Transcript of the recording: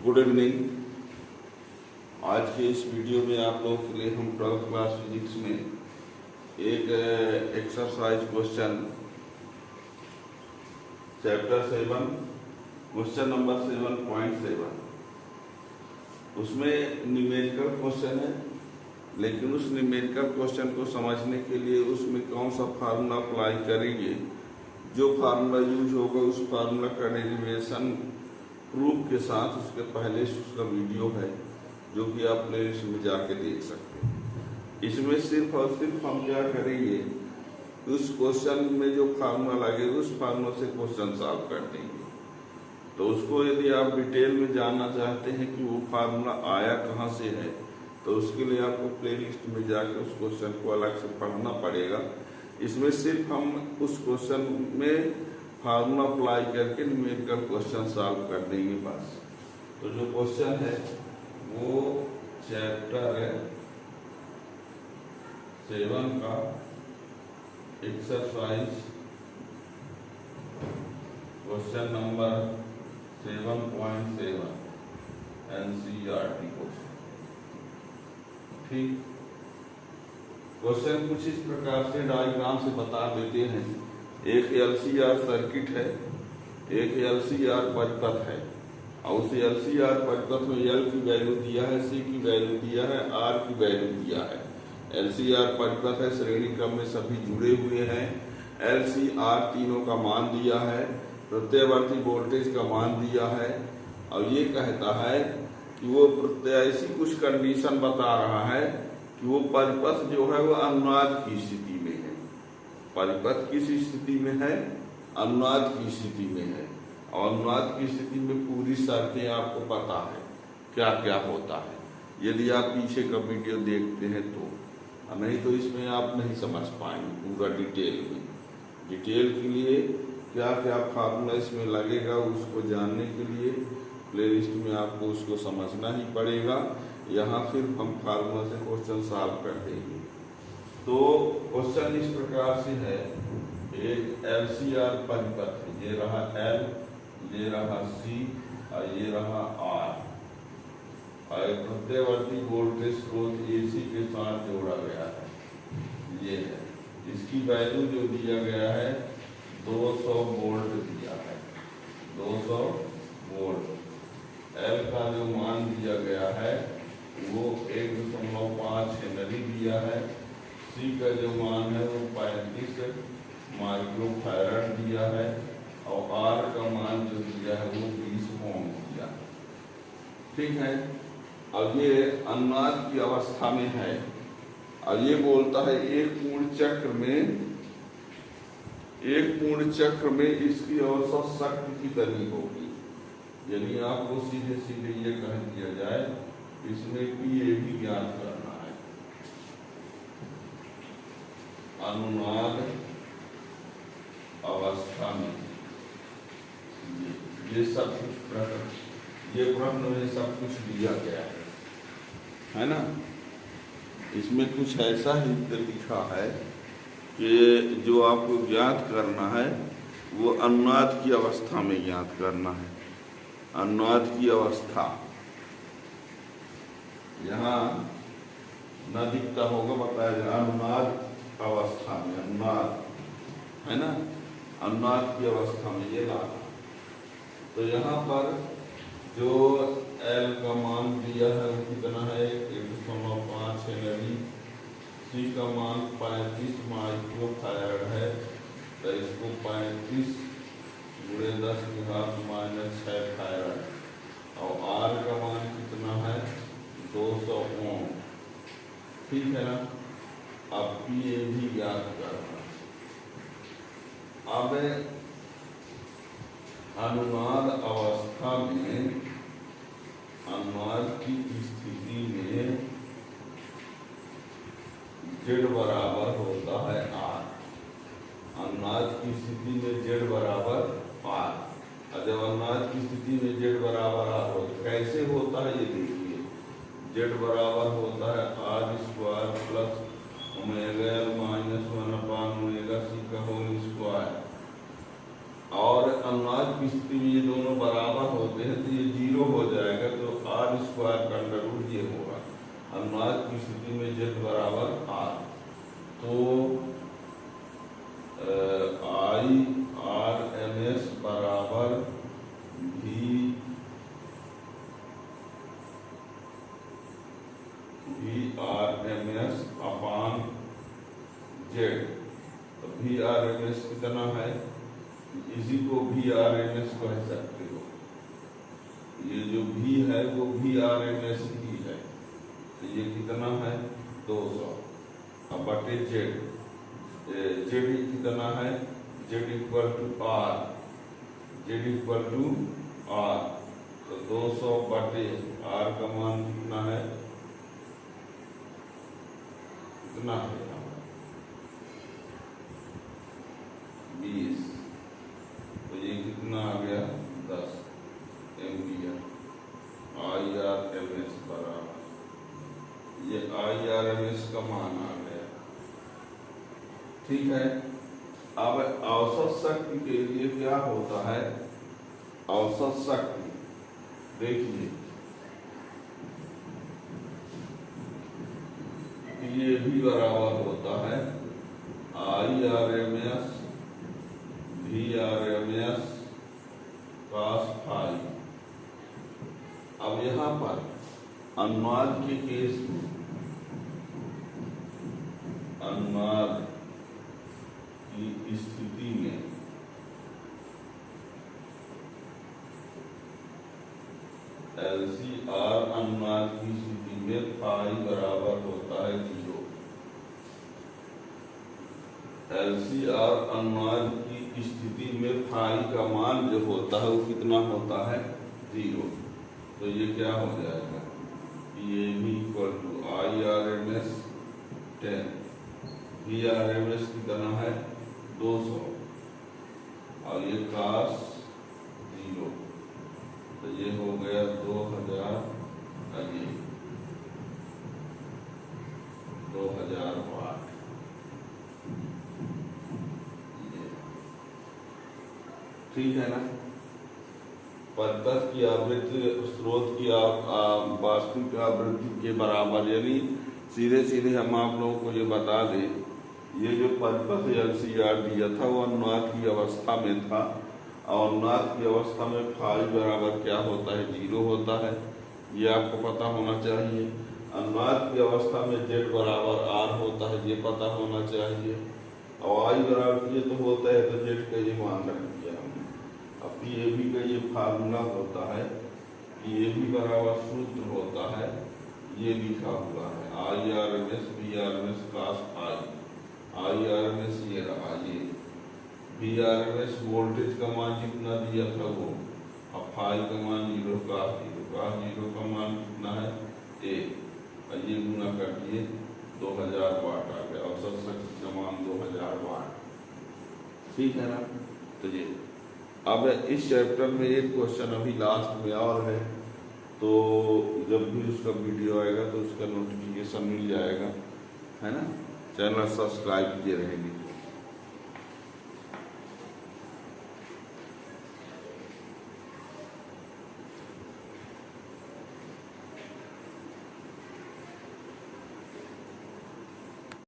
Good evening. आज के इस वीडियो में आप लोगों के लिए हम 12th क्लास फिजिक्स में एक exercise question chapter 7 question number 7.7 उसमें न्यूमेरिकल क्वेश्चन है, लेकिन उस न्यूमेरिकल क्वेश्चन को समझने के लिए उसमें कौन सा फार्मूला अप्लाई करेंगे, जो फार्मूला यूज होगा उस फार्मूला का डेरिवेशन प्रूफ के साथ उसके पहले उसका वीडियो है जो कि आप प्लेलिस्ट में जाके देख सकते हैं। इसमें सिर्फ और सिर्फ हम क्या करेंगे, उस क्वेश्चन में जो फार्मूला लगे उस फार्मूला से क्वेश्चन सॉल्व कर देंगे। तो उसको यदि आप डिटेल में जानना चाहते हैं कि वो फार्मूला आया कहाँ से है, तो उसके लिए आपको प्लेलिस्ट में जाकर उस क्वेश्चन को अलग से पढ़ना पड़ेगा। इसमें सिर्फ हम उस क्वेश्चन में फार्मूला अप्लाई करके न्यूमेरिकल क्वेश्चन सॉल्व कर देंगे बस। तो जो क्वेश्चन है वो चैप्टर 7 का exercise question number 7.7 NCERT question. ठीक, क्वेश्चन कुछ इस प्रकार से डायग्राम से बता देते हैं। एक LCR सर्किट है, एक LCR परिपथ है, और उस LCR परिपथ में L की वैल्यू दिया है, C की वैल्यू दिया है, R की वैल्यू दिया है। LCR परिपथ है, श्रेणी क्रम में सभी जुड़े हुए हैं। LCR तीनों का मान दिया है, प्रत्यावर्ती वोल्टेज का मान दिया है, और ये कहता है कि वो ऐसी कुछ कंडीशन बता रहा है कि वो परिपथ जो है वो अनुनाद की स्थिति में है। परिपथ किस स्थिति में है? अनुनाद की स्थिति में है। और अनुनाद की स्थिति में पूरी शर्तें आपको पता है क्या क्या होता है, यदि आप पीछे का वीडियो देखते हैं तो। नहीं तो इसमें आप नहीं समझ पाएंगे पूरा डिटेल में। डिटेल के लिए क्या क्या फार्मूला इसमें लगेगा उसको जानने के लिए प्लेलिस्ट में आपको उसको समझना ही पड़ेगा। यहाँ सिर्फ हम फार्मूला से क्वेश्चन सॉल्व कर देंगे। तो क्वेश्चन इस प्रकार से है, एक LCR परिपथ है, ये रहा L, ये रहा C और ये रहा R, और प्रत्यावर्ती वोल्टेज स्रोत AC के साथ जोड़ा गया है। ये है, इसकी वैल्यू जो दिया गया है 200 वोल्ट दिया है, 200 वोल्ट। L का जो मान दिया गया है वो 1.5 हेनरी दिया है। C का जो मान है वो 35 माइक्रोफैरड दिया है, और R का मान जो दिया है वो 20 ओम दिया है। ठीक है, अब ये अनुनाद की अवस्था में है, और ये बोलता है एक पूर्ण चक्र में इसकी औसत शक्ति कितनी होगी। यदि आपको सीधे सीधे ये कह दिया जाए, इसमें PA भी ज्ञात करना है, अनुनाद अवस्था में। ये सब कुछ प्रश्न में सब कुछ दिया गया है ना। इसमें कुछ ऐसा ही लिखा है कि जो आपको ज्ञात करना है वो अनुनाद की अवस्था में ज्ञात करना है। अनुनाद की अवस्था यहाँ न दिखता होगा, बताया जाए अनुनाद अवस्था में, अनुनाद है ना, अनुनाद की अवस्था में ये लाना। तो यहाँ पर जो L का मान दिया है वो कितना है, 1.5 हेनरी। C का मान 35 माइक्रोफैरड है, तो इसको 35 × 10⁻⁻6 फैरड, और R का मान कितना है 200 ओम। ठीक है ना। अब PA भी ज्ञात करना। अब अनुनाद अवस्था में, अनुनाद की स्थिति में Z बराबर होता है R। अनुनाद की स्थिति में Z बराबर R। जब अनुनाद की स्थिति में Z बराबर R हो तो कैसे होता है ये देखिए। Z बराबर होता है R² plus omega L - 1/ओमेगा C का होल स्क्वायर। और अनुनाद की स्थिति में ये दोनों बराबर होते हैं तो ये 0 हो जाएगा, तो r स्क्वायर का अंडर रूट ये होगा। अनुनाद की स्थिति में z बराबर r, तो I/RMS बराबर VRMS अपान Z। तो VRMS कितना है, इसी को VRMS कह सकते हो, ये जो V है वो VRMS ही है। तो ये कितना है 200, अब बटे Z कितना है, Z इक्वल टू R, तो 200 बटे R का मान कितना है, कितना है 20, तो ये कितना आ गया 10 एम्पियर। IRMS बराबर, ये IRMS का मान आ गया। ठीक है, अब औसत शक्ति के लिए क्या होता है, औसत शक्ति देखिए ये भी बराबर होता है IRMS VRMS cos phi। अब यहाँ पर अनुनाद के केस में, अनुनाद की स्थिति में LCR अनुनाद की स्थिति में फाई बराबर होता है 0। LCR अनुनाद की स्थिति में फाई का मान जो होता है वो कितना होता है 0। तो ये क्या हो जाएगा, ये भी इक्वल टू IRMS 10, VRMS कितना है 200 और ये cos 0, तो ये हो गया 2000 वाट। ठीक है ना, पद्धत की आवृत्ति स्रोत की वास्तविक आवृत्ति के बराबर, यानी सीधे सीधे हम आप लोगों को ये बता दें, ये जो पद्धत LCR दिया था वो अनुनाद की अवस्था में था, और अनुनाद की अवस्था में फाई बराबर क्या होता है 0 होता है, ये आपको पता होना चाहिए। अनुनाद की अवस्था में Z बराबर R होता है, ये पता होना चाहिए, और I बराबर ये तो होता है, तो Z का ये मान रख दिया हमने। अब PAB का ये फार्मूला होता है, PAB बराबर सूत्र होता है, ये लिखा हुआ है IRMS VRMS cos phi। IRMS ये रहा, ये VRMS वोल्टेज का मान जितना दिया था वो, अब फाई का मान 0 का 0 का मान कितना है 1, और ये गुना कर दिए 2000 वाट आ गया, औसत शक्ति का मान 2000 वाट। ठीक है ना, तो ये अब इस चैप्टर में एक क्वेश्चन अभी लास्ट में और है, तो जब भी उसका वीडियो आएगा तो उसका नोटिफिकेशन मिल जाएगा, है ना। चैनल सब्सक्राइब किए रहेंगे।